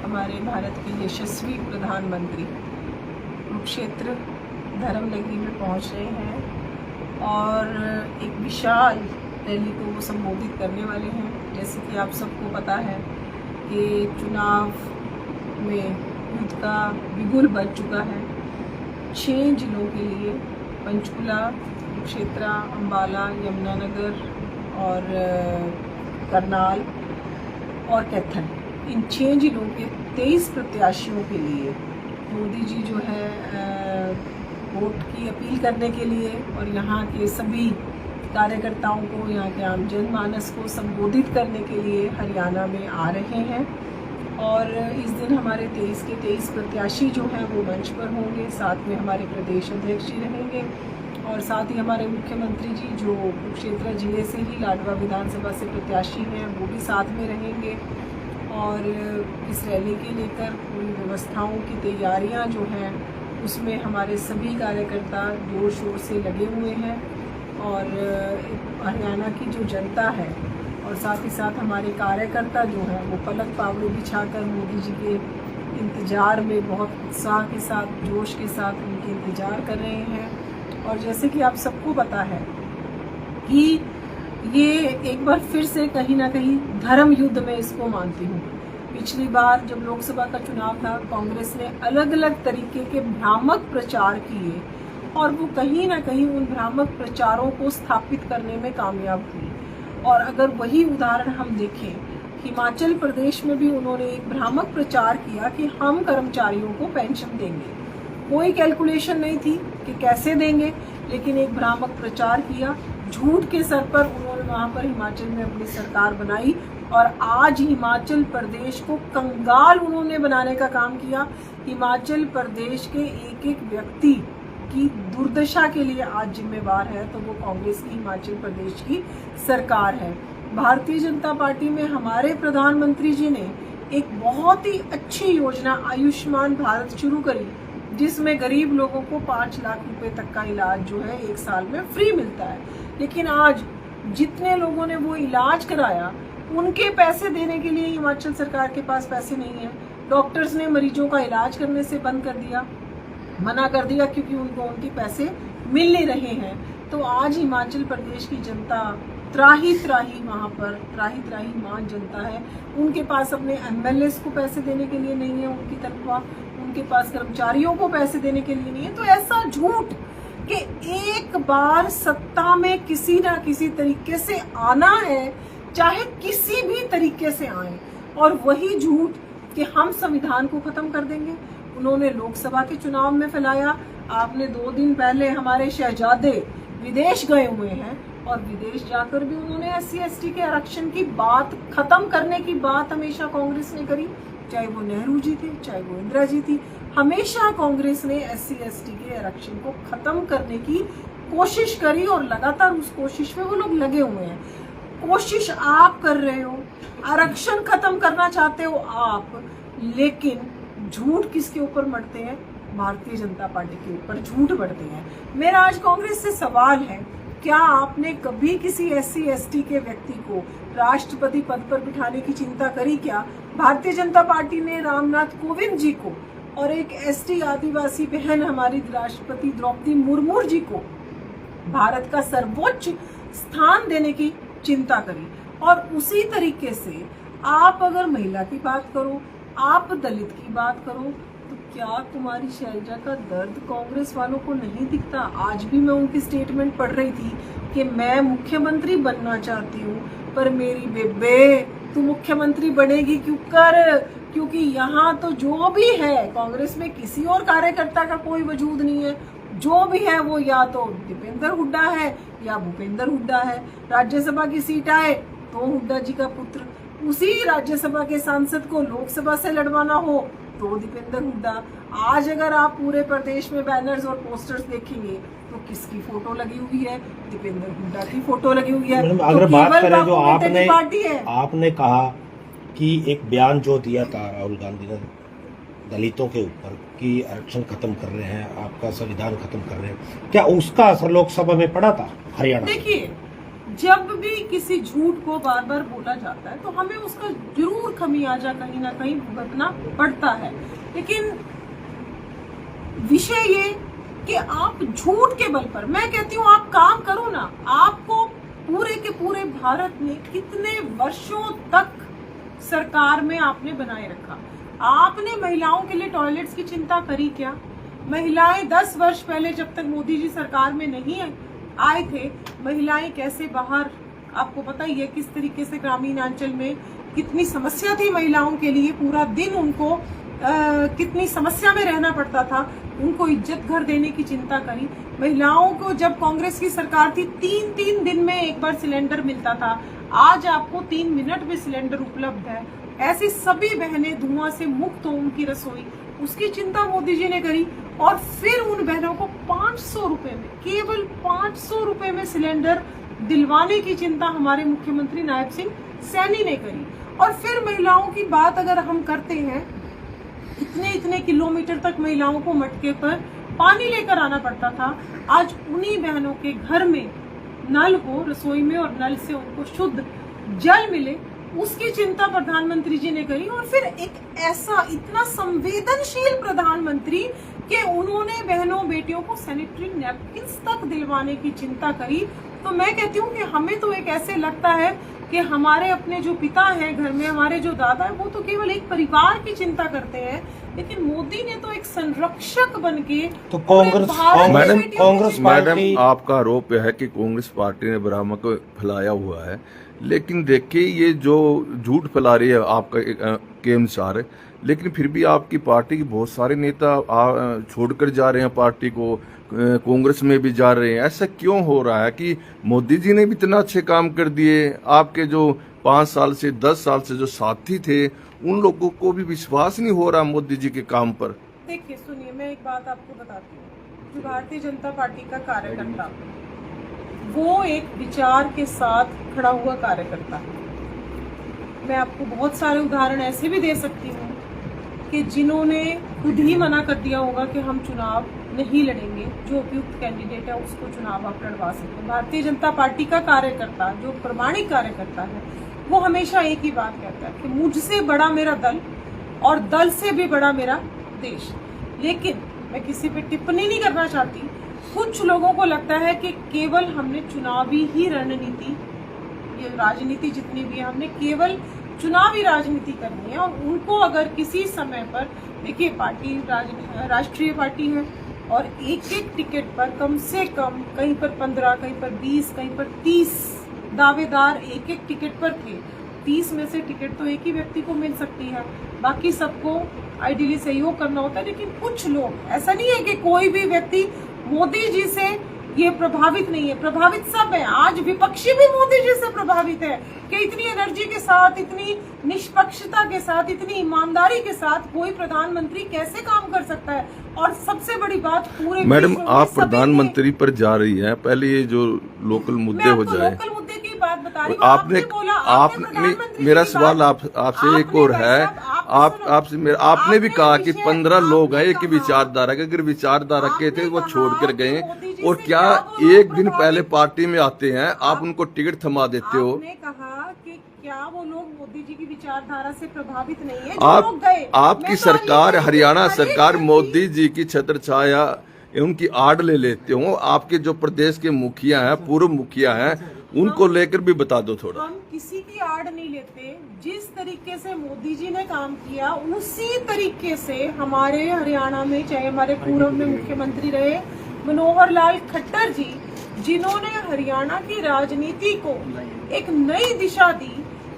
हमारे भारत के यशस्वी प्रधानमंत्री कुरुक्षेत्र धर्म नगरी में पहुंच रहे हैं और एक विशाल रैली को वो संबोधित करने वाले हैं। जैसे कि आप सबको पता है कि चुनाव में युद्ध का बिगुल बज चुका है। 6 जिलों के लिए पंचकुला, कुरुक्षेत्र, अम्बाला, यमुनानगर और करनाल और कैथल, इन 6 जिलों के 23 प्रत्याशियों के लिए मोदी जी जो है वोट की अपील करने के लिए और यहाँ के सभी कार्यकर्ताओं को, यहाँ के आम जनमानस को संबोधित करने के लिए हरियाणा में आ रहे हैं। और इस दिन हमारे 23 के 23 प्रत्याशी जो हैं वो मंच पर होंगे। साथ में हमारे प्रदेश अध्यक्ष जी रहेंगे और साथ ही हमारे मुख्यमंत्री जी जो कुरुक्षेत्र जिले से ही लाडवा विधानसभा से प्रत्याशी हैं वो भी साथ में रहेंगे। और इस रैली के लेकर पूरी व्यवस्थाओं की तैयारियां जो हैं उसमें हमारे सभी कार्यकर्ता जोर शोर से लगे हुए हैं। और हरियाणा की जो जनता है और साथ ही साथ हमारे कार्यकर्ता जो हैं वो पलक पावड़े बिछाकर मोदी जी के इंतज़ार में बहुत उत्साह के साथ, जोश के साथ उनके इंतज़ार कर रहे हैं। और जैसे कि आप सबको पता है कि ये एक बार फिर से कहीं ना कहीं धर्म युद्ध में इसको मानती हूँ। पिछली बार जब लोकसभा का चुनाव था, कांग्रेस ने अलग अलग तरीके के भ्रामक प्रचार किए और वो कहीं ना कहीं उन भ्रामक प्रचारों को स्थापित करने में कामयाब हुई। और अगर वही उदाहरण हम देखें, हिमाचल प्रदेश में भी उन्होंने एक भ्रामक प्रचार किया कि हम कर्मचारियों को पेंशन देंगे। कोई कैलकुलेशन नहीं थी कि कैसे देंगे, लेकिन एक भ्रामक प्रचार किया। झूठ के सर पर उन्होंने वहां पर हिमाचल में अपनी सरकार बनाई और आज हिमाचल प्रदेश को कंगाल उन्होंने बनाने का काम किया। हिमाचल प्रदेश के एक एक व्यक्ति की दुर्दशा के लिए आज जिम्मेवार है तो वो कांग्रेस की हिमाचल प्रदेश की सरकार है। भारतीय जनता पार्टी में हमारे प्रधानमंत्री जी ने एक बहुत ही अच्छी योजना आयुष्मान भारत शुरू करी, जिसमें गरीब लोगों को 5 लाख रुपए तक का इलाज जो है 1 साल में फ्री मिलता है। लेकिन आज जितने लोगों ने वो इलाज कराया उनके पैसे देने के लिए हिमाचल सरकार के पास पैसे नहीं है। डॉक्टर्स ने मरीजों का इलाज करने से बंद कर दिया, मना कर दिया, क्योंकि उनको उनके पैसे मिल नहीं रहे हैं। तो आज हिमाचल प्रदेश की जनता त्राही वहाँ पर त्राही मान जनता है। उनके पास अपने एमएलएस को पैसे देने के लिए नहीं है, उनकी तनख्वाह, उनके पास कर्मचारियों को पैसे देने के लिए नहीं है। तो ऐसा झूठ कि एक बार सत्ता में किसी ना किसी तरीके से आना है, चाहे किसी भी तरीके से आए, और वही झूठ कि हम संविधान को खत्म कर देंगे, उन्होंने लोकसभा के चुनाव में फैलाया। आपने 2 दिन पहले हमारे शहजादे विदेश गए हुए हैं और विदेश जाकर भी उन्होंने SC/ST के आरक्षण की बात खत्म करने की बात हमेशा कांग्रेस ने करी। चाहे वो नेहरू जी थे, चाहे वो इंदिरा जी थी, हमेशा कांग्रेस ने SC/ST के आरक्षण को खत्म करने की कोशिश करी और लगातार उस कोशिश में वो लोग लगे हुए हैं। कोशिश आप कर रहे हो, आरक्षण खत्म करना चाहते हो आप, लेकिन झूठ किसके ऊपर मढ़ते हैं? भारतीय जनता पार्टी के ऊपर झूठ बढ़ते हैं। मेरा आज कांग्रेस से सवाल है, क्या आपने कभी किसी SC/ST के व्यक्ति को राष्ट्रपति पद पर बिठाने की चिंता करी? क्या भारतीय जनता पार्टी ने रामनाथ कोविंद जी को और एक ST आदिवासी बहन हमारी राष्ट्रपति द्रौपदी मुर्मू जी को भारत का सर्वोच्च स्थान देने की चिंता करी? और उसी तरीके से आप अगर महिला की बात करो, आप दलित की बात करो, तो क्या कुमारी शैलजा का दर्द कांग्रेस वालों को नहीं दिखता? आज भी मैं उनकी स्टेटमेंट पढ़ रही थी कि मैं मुख्यमंत्री बनना चाहती हूँ, पर मेरी बेबे तू मुख्यमंत्री बनेगी क्यों? कर, क्योंकि यहाँ तो जो भी है कांग्रेस में किसी और कार्यकर्ता का कोई वजूद नहीं है। जो भी है वो या तो दीपेंद्र हुड्डा है या भूपेंद्र हुड्डा है। राज्यसभा की सीट आए तो हुड्डा जी का पुत्र, उसी राज्यसभा के सांसद को लोकसभा से लड़वाना हो तो दीपेंद्र हुड्डा। आज अगर आप पूरे प्रदेश में बैनर्स और पोस्टर्स देखेंगे तो किसकी फोटो लगी हुई है? दीपेंद्र हुड्डा की फोटो लगी हुई है। अगर तो बात करें जो आपने कहा कि एक बयान जो दिया था राहुल गांधी ने दलितों के ऊपर कि आरक्षण खत्म कर रहे हैं, आपका संविधान खत्म कर रहे हैं, क्या उसका असर लोकसभा में पड़ा था हरियाणा? देखिए, जब भी किसी झूठ को बार बार बोला जाता है तो हमें उसका जरूर खमियाजा कहीं ना कहीं भुगतना पड़ता है। लेकिन विषय ये कि आप झूठ के बल पर, मैं कहती हूँ आप काम करो ना। आपको पूरे के पूरे भारत में कितने वर्षों तक सरकार में आपने बनाए रखा? आपने महिलाओं के लिए टॉयलेट्स की चिंता करी क्या? महिलाएं 10 वर्ष पहले जब तक मोदी जी सरकार में नहीं आए थे, महिलाएं कैसे बाहर, आपको पता ही है किस तरीके से ग्रामीण अंचल में कितनी समस्या थी महिलाओं के लिए। पूरा दिन उनको कितनी समस्या में रहना पड़ता था। उनको इज्जत घर देने की चिंता करी। महिलाओं को जब कांग्रेस की सरकार थी 3-3 दिन में एक बार सिलेंडर मिलता था। आज आपको 3 मिनट में सिलेंडर उपलब्ध है। ऐसी सभी बहनें धुआं से मुक्त हो, उनकी रसोई, उसकी चिंता मोदी जी ने करी। और फिर उन बहनों को 500 रुपए में, केवल 500 रुपए में सिलेंडर दिलवाने की चिंता हमारे मुख्यमंत्री नायब सिंह सैनी ने करी। और फिर महिलाओं की बात अगर हम करते हैं, इतने किलोमीटर तक महिलाओं को मटके पर पानी लेकर आना पड़ता था। आज उन्हीं बहनों के घर में नल हो रसोई में और नल से उनको शुद्ध जल मिले, उसकी चिंता प्रधानमंत्री जी ने करी। और फिर एक ऐसा इतना संवेदनशील प्रधानमंत्री कि उन्होंने बहनों बेटियों को सैनिटरी नैपकिन्स तक दिलवाने की चिंता करी। तो मैं कहती हूँ कि हमें तो एक ऐसे लगता है कि हमारे अपने जो पिता हैं घर में, हमारे जो दादा है, वो तो केवल एक परिवार की चिंता करते हैं। लेकिन मोदी ने तो एक संरक्षक बनके तो कांग्रेस मैडम आपका आरोप है कि कांग्रेस पार्टी ने बराबर को फैलाया हुआ है। लेकिन देखिए ये जो झूठ फैला रही है आपका के अनुसार, लेकिन फिर भी आपकी पार्टी के बहुत सारे नेता छोड़कर जा रहे हैं पार्टी को, कांग्रेस में भी जा रहे हैं। ऐसा क्यों हो रहा है कि मोदी जी ने भी इतना अच्छे काम कर दिए, आपके जो 5 साल से 10 साल से जो साथी थे उन लोगों को भी विश्वास नहीं हो रहा मोदी जी के काम पर? देखिए सुनिए, मैं एक बात आपको बताती हूँ। जो भारतीय जनता पार्टी का कार्यकर्ता, वो एक विचार के साथ खड़ा हुआ कार्यकर्ता है। मैं आपको बहुत सारे उदाहरण ऐसे भी दे सकती हूँ कि जिन्होंने खुद ही मना कर दिया होगा कि हम चुनाव नहीं लड़ेंगे, जो उपयुक्त कैंडिडेट है उसको चुनाव आप लड़वा सकते हैं। भारतीय जनता पार्टी का कार्यकर्ता, जो प्रमाणिक कार्यकर्ता है, वो हमेशा एक ही बात कहता है कि मुझसे बड़ा मेरा दल और दल से भी बड़ा मेरा देश। लेकिन मैं किसी पे टिप्पणी नहीं करना चाहती। कुछ लोगों को लगता है कि केवल हमने चुनावी ही रणनीति, ये राजनीति जितनी भी है, हमने केवल चुनावी राजनीति करनी है। और उनको अगर किसी समय पर, देखिए पार्टी राष्ट्रीय पार्टी है और एक टिकट पर कम से कम कहीं पर 15, कहीं पर 20, कहीं पर 30 दावेदार एक टिकट पर थे। 30 में से टिकट तो एक ही व्यक्ति को मिल सकती है, बाकी सबको आइडियली सहयोग करना होता है। लेकिन कुछ लोग, ऐसा नहीं है कि कोई भी व्यक्ति मोदी जी से ये प्रभावित नहीं है, प्रभावित सब है। आज विपक्षी भी मोदी जी से प्रभावित है कि इतनी एनर्जी के साथ, इतनी निष्पक्षता के साथ, इतनी ईमानदारी के साथ कोई प्रधानमंत्री कैसे काम कर सकता है। और सबसे बड़ी बात, पूरे मैडम आप प्रधानमंत्री पर जा रही है, पहले ये जो लोकल मुद्दे हो जाए, लोकल मुद्दे की बात बता रही हूँ। आपने मेरा सवाल आपसे एक और है, आपने भी कहा कि 15 लोग हैं एक विचारधारा के, अगर विचारधारा के थे वो छोड़ कर गए, और क्या एक दिन पहले पार्टी में आते हैं आप उनको टिकट थमा देते हो? आपने कहा कि क्या वो लोग मोदी जी की विचारधारा से प्रभावित नहीं है? जो लोग गए, आपकी सरकार, हरियाणा सरकार मोदी जी की छत्र छाया उनकी आड़ ले लेते हो। आपके जो प्रदेश के मुखिया हैं, पूर्व मुखिया हैं, उनको लेकर भी बता दो थोड़ा। हम किसी की आड़ नहीं लेते। जिस तरीके से मोदी जी ने काम किया उसी तरीके से हमारे हरियाणा में, चाहे हमारे पूर्व में मुख्यमंत्री रहे मनोहर लाल खट्टर जी, जिन्होंने हरियाणा की राजनीति को एक नई दिशा दी।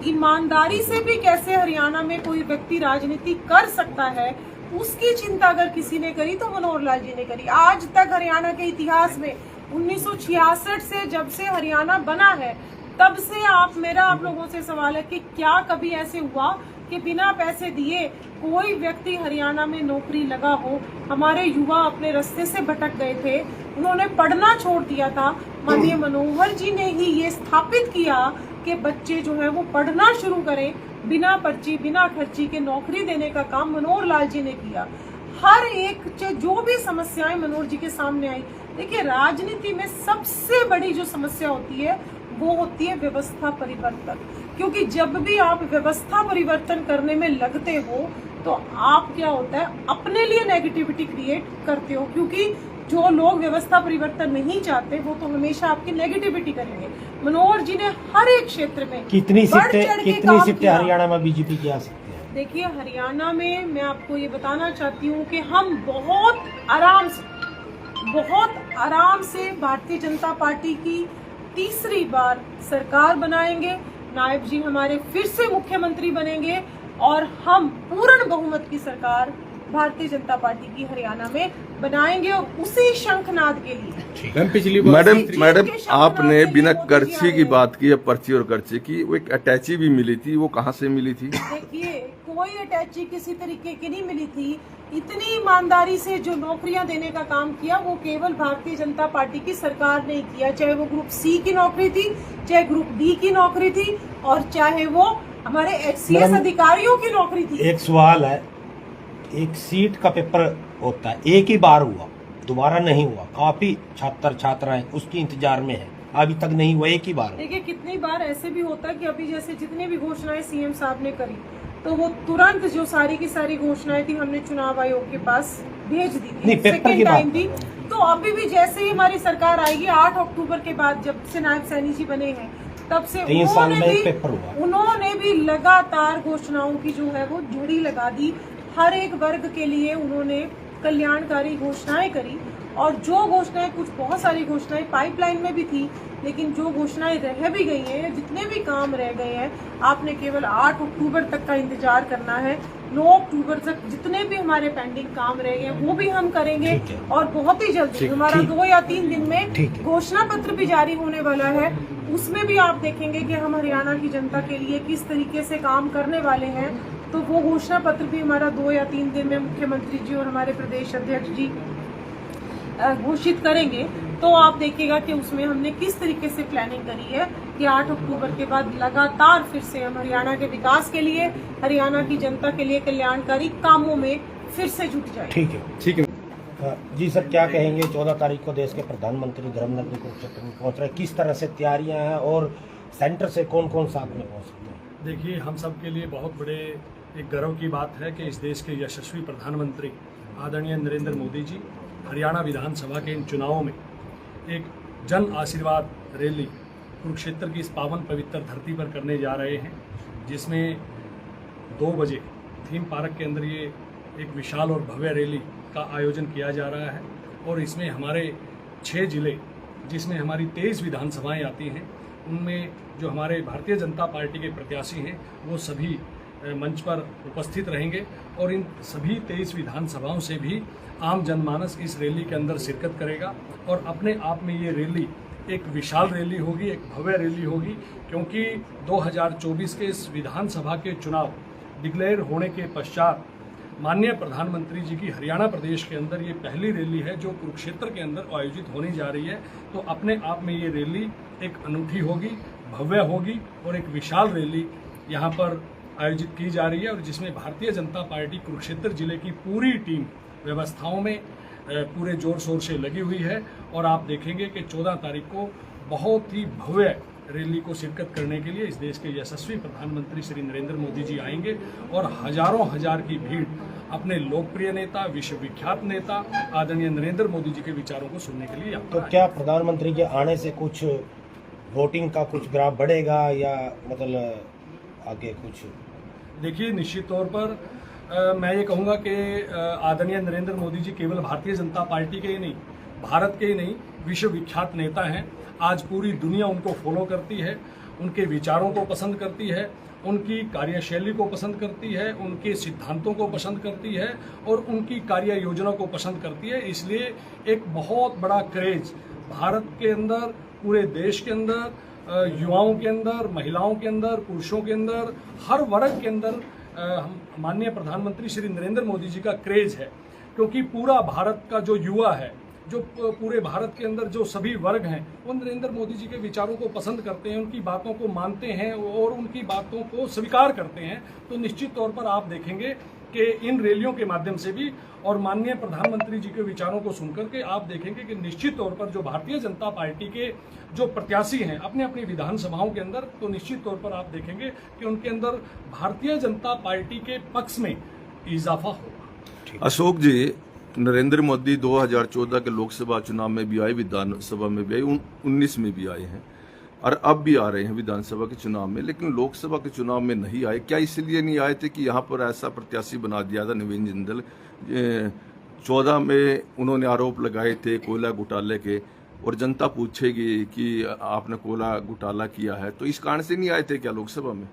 ईमानदारी से भी कैसे हरियाणा में कोई व्यक्ति राजनीति कर सकता है, उसकी चिंता अगर किसी ने करी तो मनोहर लाल जी ने करी। आज तक हरियाणा के इतिहास में 1966 से जब से हरियाणा बना है, तब से आप लोगों से सवाल है कि क्या कभी ऐसे हुआ कि बिना पैसे दिए कोई व्यक्ति हरियाणा में नौकरी लगा हो? हमारे युवा अपने रास्ते से भटक गए थे, उन्होंने पढ़ना छोड़ दिया था। माननीय मनोहर जी ने ही ये स्थापित किया कि बच्चे जो है वो पढ़ना शुरू करें, बिना पर्ची बिना खर्ची के नौकरी देने का काम मनोहर लाल जी ने किया। हर एक जो भी समस्याएं मनोहर जी के सामने आई, देखिए राजनीति में सबसे बड़ी जो समस्या होती है वो होती है व्यवस्था परिवर्तन। क्योंकि जब भी आप व्यवस्था परिवर्तन करने में लगते हो तो आप क्या होता है, अपने लिए नेगेटिविटी क्रिएट करते हो। क्योंकि जो लोग व्यवस्था परिवर्तन नहीं चाहते वो तो हमेशा आपकी नेगेटिविटी करेंगे। मनोहर जी ने हर एक क्षेत्र में कितनी बढ़ चढ़ के काम सीटें किया। हरियाणा में बीजेपी की आ सकती है? देखिए, हरियाणा में मैं आपको ये बताना चाहती हूँ कि हम बहुत आराम से भारतीय जनता पार्टी की तीसरी बार सरकार बनाएंगे। नायब जी हमारे फिर से मुख्यमंत्री बनेंगे और हम पूर्ण बहुमत की सरकार भारतीय जनता पार्टी की हरियाणा में बनाएंगे। और उसी शंखनाद के लिए मैम उसी मैडम चीज मैडम के शंखनाद आपने के बिना लिए मोदी जी पर्ची आए की हैं। बात की है, पर्ची और कर्ची की, वो एक अटैची भी मिली थी, वो कहाँ से मिली थी? देखिए, कोई अटैची किसी तरीके की नहीं मिली थी। इतनी ईमानदारी से जो नौकरियां देने का काम किया वो केवल भारतीय जनता पार्टी की सरकार ने किया। चाहे वो ग्रुप सी की नौकरी थी, चाहे ग्रुप डी की नौकरी थी, और चाहे वो हमारे HCS मैडम, अधिकारियों की नौकरी थी। एक सवाल है, एक सीट का पेपर होता है, एक ही बार हुआ, दोबारा नहीं हुआ। काफी छात्र छात्राएं उसकी इंतजार में है, अभी तक नहीं हुआ, एक ही बार हुआ। देखिए, कितनी बार ऐसे भी होता है कि अभी जैसे जितने भी घोषणाएं सीएम साहब ने करी तो वो तुरंत जो सारी की सारी घोषणाएं थी हमने चुनाव आयोग के पास भेज दी थी। नहीं, पेपर की सेकेंड बात टाइम भी। तो अभी भी जैसे ही हमारी सरकार आएगी 8 अक्टूबर के बाद, जब से नायब सैनी जी बने हैं तब से 3 साल में एक पेपर हुआ। उन्होंने भी लगातार घोषणाओं की जो है वो झड़ी लगा दी। हर एक वर्ग के लिए उन्होंने कल्याणकारी घोषणाएं करी। और जो घोषणाएं, कुछ बहुत सारी घोषणाएं पाइपलाइन में भी थी, लेकिन जो घोषणाएं रह भी गई हैं, जितने भी काम रह गए हैं, आपने केवल 8 अक्टूबर तक का इंतजार करना है। 9 अक्टूबर तक जितने भी हमारे पेंडिंग काम रह गए वो भी हम करेंगे। ठीक है। और बहुत ही जल्दी हमारा 2 या 3 दिन में ठीक है। घोषणा पत्र भी जारी होने वाला है। उसमें भी आप देखेंगे कि हम हरियाणा की जनता के लिए किस तरीके से काम करने वाले हैं। तो वो घोषणा पत्र भी हमारा 2 या 3 दिन में मुख्यमंत्री जी और हमारे प्रदेश अध्यक्ष जी घोषित करेंगे। तो आप देखिएगा कि उसमें हमने किस तरीके से प्लानिंग करी है कि 8 अक्टूबर के बाद लगातार फिर से हम हरियाणा के विकास के लिए, हरियाणा की जनता के लिए कल्याणकारी कामों में फिर से जुट जाए। ठीक है जी सर, क्या कहेंगे? 14 तारीख को देश के प्रधानमंत्री धर्मनगरी कुरुक्षेत्र में पहुंच रहे हैं, किस तरह से तैयारियां हैं और सेंटर से कौन कौन साथ में पहुंच सकते हैं? देखिए, हम सब के लिए बहुत बड़े एक गर्व की बात है कि इस देश के यशस्वी प्रधानमंत्री आदरणीय नरेंद्र मोदी जी हरियाणा विधानसभा के इन चुनावों में एक जन आशीर्वाद रैली कुरुक्षेत्र की इस पावन पवित्र धरती पर करने जा रहे हैं, जिसमें 2 बजे थीम पार्क के अंदर ये एक विशाल और भव्य रैली का आयोजन किया जा रहा है। और इसमें हमारे 6 जिले, जिसमें हमारी 23 विधानसभाएं आती हैं, उनमें जो हमारे भारतीय जनता पार्टी के प्रत्याशी हैं वो सभी मंच पर उपस्थित रहेंगे। और इन सभी 23 विधानसभाओं से भी आम जनमानस इस रैली के अंदर शिरकत करेगा। और अपने आप में ये रैली एक विशाल रैली होगी, एक भव्य रैली होगी, क्योंकि 2024 के इस विधानसभा के चुनाव डिक्लेयर होने के पश्चात माननीय प्रधानमंत्री जी की हरियाणा प्रदेश के अंदर ये पहली रैली है जो कुरुक्षेत्र के अंदर आयोजित होने जा रही है। तो अपने आप में ये रैली एक अनूठी होगी, भव्य होगी और एक विशाल रैली यहाँ पर आयोजित की जा रही है। और जिसमें भारतीय जनता पार्टी कुरुक्षेत्र जिले की पूरी टीम व्यवस्थाओं में पूरे जोर शोर से लगी हुई है। और आप देखेंगे कि 14 तारीख को बहुत ही भव्य रैली को शिरकत करने के लिए इस देश के यशस्वी प्रधानमंत्री श्री नरेंद्र मोदी जी आएंगे। और हजारों हजार की भीड़ अपने लोकप्रिय नेता, विश्वविख्यात नेता आदरणीय नरेंद्र मोदी जी के विचारों को सुनने के लिए तो क्या प्रधानमंत्री के आने से कुछ वोटिंग का कुछ ग्राफ बढ़ेगा या मतलब आगे कुछ? देखिए, निश्चित तौर पर मैं ये कहूँगा कि आदरणीय नरेंद्र मोदी जी केवल भारतीय जनता पार्टी के ही नहीं, भारत के ही नहीं, विश्वविख्यात नेता हैं। आज पूरी दुनिया उनको फॉलो करती है, उनके विचारों को पसंद करती है, उनकी कार्यशैली को पसंद करती है, उनके सिद्धांतों को पसंद करती है और उनकी कार्य योजना को पसंद करती है। इसलिए एक बहुत बड़ा क्रेज भारत के अंदर, पूरे देश के अंदर, युवाओं के अंदर, महिलाओं के अंदर, पुरुषों के अंदर, हर वर्ग के अंदर माननीय प्रधानमंत्री श्री नरेंद्र मोदी जी का क्रेज है। क्योंकि पूरा भारत का जो युवा है, जो पूरे भारत के अंदर जो सभी वर्ग हैं, वो नरेंद्र मोदी जी के विचारों को पसंद करते हैं, उनकी बातों को मानते हैं और उनकी बातों को स्वीकार करते हैं। तो निश्चित तौर पर आप देखेंगे कि इन रैलियों के माध्यम से भी और माननीय प्रधानमंत्री जी के विचारों को सुनकर के आप देखेंगे कि निश्चित तौर पर जो भारतीय जनता पार्टी के जो प्रत्याशी हैं अपनी अपनी विधानसभाओं के अंदर, तो निश्चित तौर पर आप देखेंगे कि उनके अंदर भारतीय जनता पार्टी के पक्ष में इजाफा होगा। अशोक जी, नरेंद्र मोदी 2014 के लोकसभा चुनाव में भी आए, विधानसभा में भी आए, 19 में भी आए हैं और अब भी आ रहे हैं विधानसभा के चुनाव में, लेकिन लोकसभा के चुनाव में नहीं आए। क्या इसलिए नहीं आए थे कि यहाँ पर ऐसा प्रत्याशी बना दिया था नवीन जिंदल? 14 में उन्होंने आरोप लगाए थे कोयला घोटाले के, और जनता पूछेगी कि आपने कोयला घोटाला किया है, तो इस कारण से नहीं आए थे क्या लोकसभा में?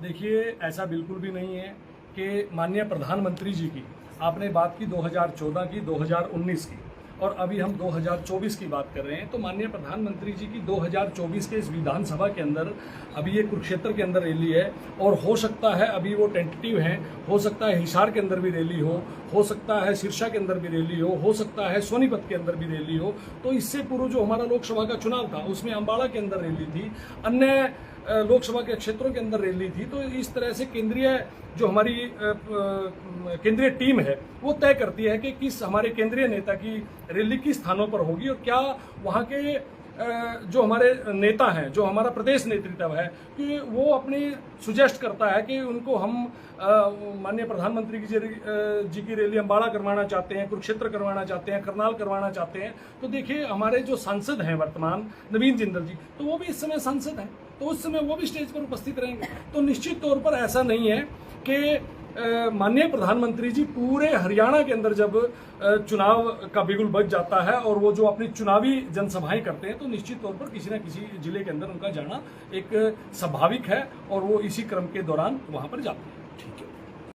देखिए, ऐसा बिल्कुल भी नहीं है कि माननीय प्रधानमंत्री जी की आपने बात की 2014 की, 2019 की, और अभी हम 2024 की बात कर रहे हैं। तो माननीय प्रधानमंत्री जी की 2024 के इस विधानसभा के अंदर अभी ये कुरुक्षेत्र के अंदर रैली है, और हो सकता है अभी वो टेंटेटिव है, हो सकता है हिसार के अंदर भी रैली हो सकता है सिरसा के अंदर भी रैली हो सकता है सोनीपत के अंदर भी रैली हो। तो इससे पूर्व जो हमारा लोकसभा का चुनाव था उसमें अम्बाड़ा के अंदर रैली थी, अन्य लोकसभा के क्षेत्रों के अंदर रैली थी। तो इस तरह से केंद्रीय जो हमारी केंद्रीय टीम है वो तय करती है कि किस हमारे केंद्रीय नेता की रैली किस स्थानों पर होगी, और क्या वहाँ के जो हमारे नेता हैं, जो हमारा प्रदेश नेतृत्व है, कि वो अपनी सुजेस्ट करता है कि उनको हम माननीय प्रधानमंत्री जी की रैली अम्बाड़ा करवाना चाहते हैं, कुरुक्षेत्र करवाना चाहते हैं, करनाल करवाना चाहते हैं। तो देखिए, हमारे जो सांसद हैं वर्तमान नवीन जिंदल जी, तो वो भी इस समय सांसद हैं, तो उस समय वो भी स्टेज पर उपस्थित रहेंगे। तो निश्चित तौर पर ऐसा नहीं है कि माननीय प्रधानमंत्री जी पूरे हरियाणा के अंदर जब चुनाव का बिगुल बज जाता है और वो जो अपनी चुनावी जनसभाएं करते हैं, तो निश्चित तौर पर किसी न किसी जिले के अंदर उनका जाना एक स्वाभाविक है, और वो इसी क्रम के दौरान वहां पर जाते हैं। ठीक है।